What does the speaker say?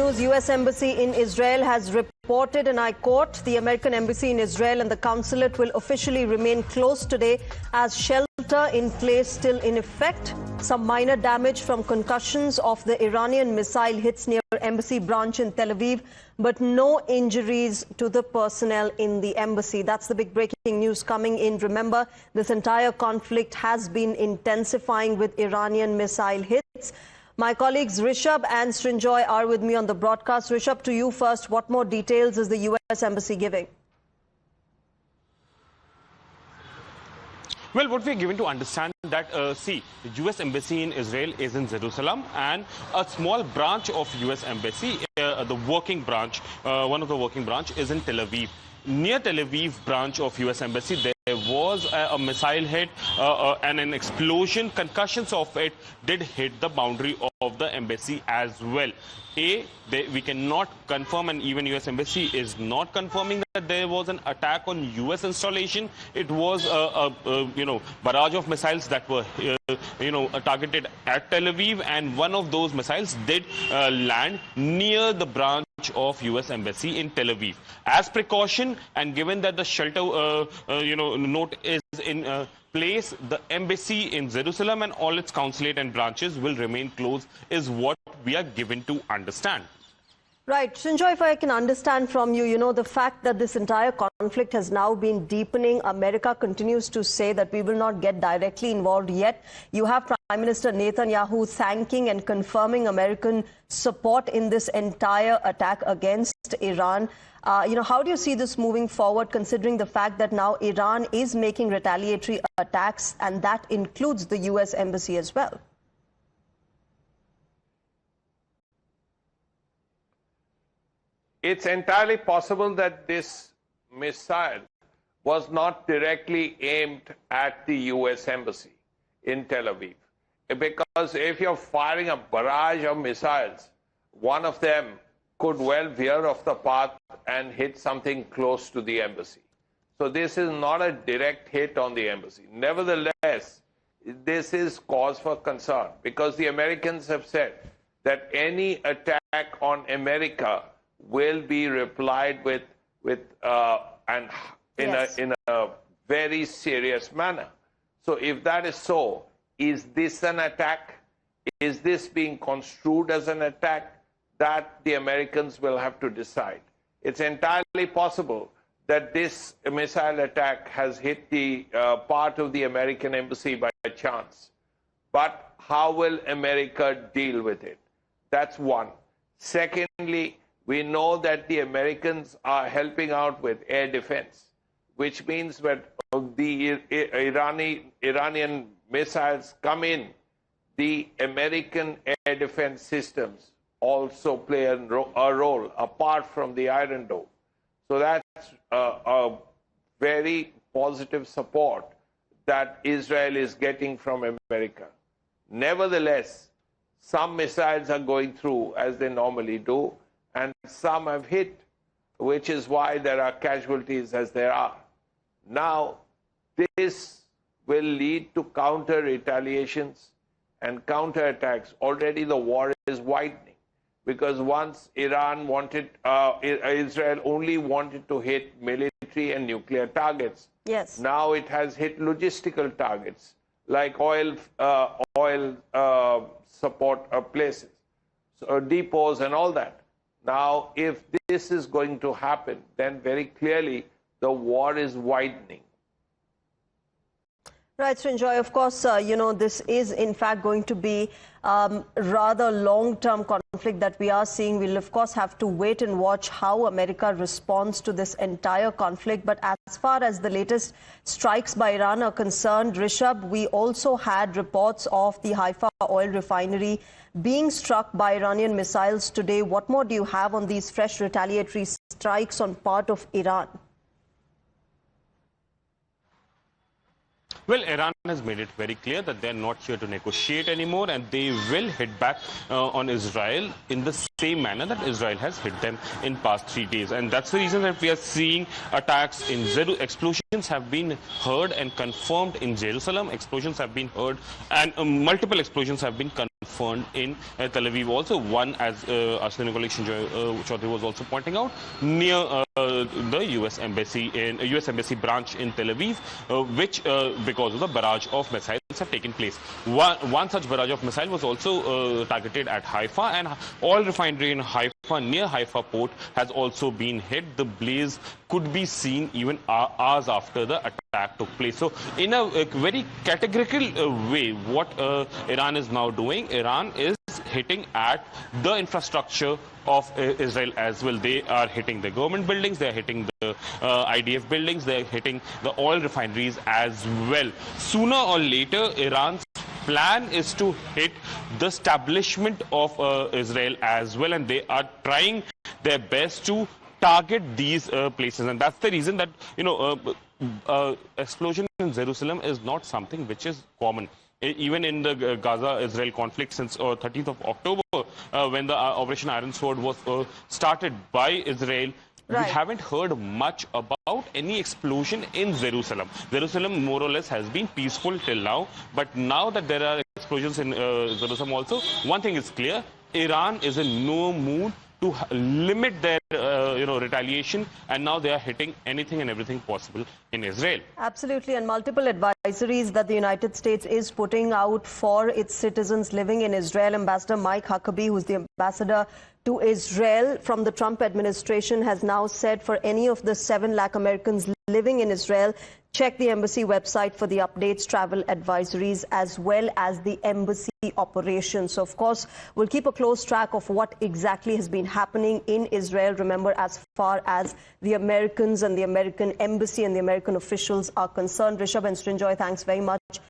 news. U.S. Embassy in Israel has reported, and I quote, the American Embassy in Israel and the consulate will officially remain closed today as shelter in place still in effect. Some minor damage from concussions of the Iranian missile hits near embassy branch in Tel Aviv, but no injuries to the personnel in the embassy. That's the big breaking news coming in. Remember, this entire conflict has been intensifying with Iranian missile hits. My colleagues Rishabh and Srinjoy are with me on the broadcast. Rishabh, to you first, what more details is the U.S. Embassy giving? Well, what we are given to understand that, the U.S. Embassy in Israel is in Jerusalem, and a small branch of U.S. Embassy, the working branch, one of the working branch is in Tel Aviv. Near Tel Aviv branch of U.S. Embassy, there was a missile hit and an explosion. Concussions of it did hit the boundary of the embassy as well. We cannot confirm, and even U.S. Embassy is not confirming that there was an attack on U.S. installation. It was a barrage of missiles that were targeted at Tel Aviv, and one of those missiles did land near the branch of U.S. Embassy in Tel Aviv. As precaution, and given that the shelter note is in place, the embassy in Jerusalem and all its consulate and branches will remain closed, is what we are given to understand. Right. Srinjoy, if I can understand from you, the fact that this entire conflict has now been deepening, America continues to say that we will not get directly involved yet. You have Prime Minister Netanyahu thanking and confirming American support in this entire attack against Iran. How do you see this moving forward, considering the fact that now Iran is making retaliatory attacks, and that includes the U.S. Embassy as well? It's entirely possible that this missile was not directly aimed at the U.S. Embassy in Tel Aviv. Because if you're firing a barrage of missiles, one of them could well veer off the path and hit something close to the embassy. So this is not a direct hit on the embassy. Nevertheless, this is cause for concern, because the Americans have said that any attack on America will be replied with in a very serious manner. So if that is so, is this an attack? Is this being construed as an attack? That the Americans will have to decide. It's entirely possible that this missile attack has hit the part of the American embassy by chance. But how will America deal with it? That's one. Secondly, we know that the Americans are helping out with air defense, which means that the Iranian missiles come in, the American air defense systems also play a role apart from the Iron Dome. So that's a very positive support that Israel is getting from America. Nevertheless, some missiles are going through as they normally do, and some have hit, which is why there are casualties as there are. Now, this will lead to counter retaliations and counterattacks. Already the war is widening, because once Iran wanted, Israel only wanted to hit military and nuclear targets. Yes. Now it has hit logistical targets, like oil support places, so depots and all that. Now, if this is going to happen, then very clearly the war is widening. Right, Srinjoy, of course, this is in fact going to be rather long-term conflict that we are seeing. We'll, of course, have to wait and watch how America responds to this entire conflict. But as far as the latest strikes by Iran are concerned, Rishabh, we also had reports of the Haifa oil refinery being struck by Iranian missiles today. What more do you have on these fresh retaliatory strikes on part of Iran? Well, Iran has made it very clear that they're not here to negotiate anymore, and they will hit back on Israel in the same manner that Israel has hit them in past 3 days. And that's the reason that we are seeing attacks in Jerusalem. Explosions have been heard and confirmed in Jerusalem. Explosions have been heard, and multiple explosions have been confirmed fund in Tel Aviv. Also, one, as Ashwini Chaudhary was also pointing out, near the U.S. Embassy branch in Tel Aviv, which, because of the barrage of missiles have taken place. One such barrage of missile was also targeted at Haifa, and oil refinery in Haifa, near Haifa port, has also been hit. The blaze could be seen even hours after the attack took place. So, in a very categorical way, what Iran is now doing, Iran is hitting at the infrastructure of Israel as well. They are hitting the government buildings, they are hitting the IDF buildings, they are hitting the oil refineries as well. Sooner or later, Iran's plan is to hit the establishment of Israel as well, and they are trying their best to target these places. And that's the reason that, explosion in Jerusalem is not something which is common. Even in the Gaza-Israel conflict since 13th of October, when the Operation Iron Sword was started by Israel, we haven't heard much about any explosion in Jerusalem. Jerusalem, more or less, has been peaceful till now. But now that there are explosions in Jerusalem also, one thing is clear: Iran is in no mood to limit their retaliation, and now they are hitting anything and everything possible in Israel. Absolutely, and multiple advisories that the United States is putting out for its citizens living in Israel. Ambassador Mike Huckabee, who's the ambassador to Israel from the Trump administration, has now said for any of the 7 lakh Americans living in Israel, check the embassy website for the updates, travel advisories, as well as the embassy operations. So, of course, we'll keep a close track of what exactly has been happening in Israel. Remember, as far as the Americans and the American embassy and the American officials are concerned. Rishabh and Srinjoy, thanks very much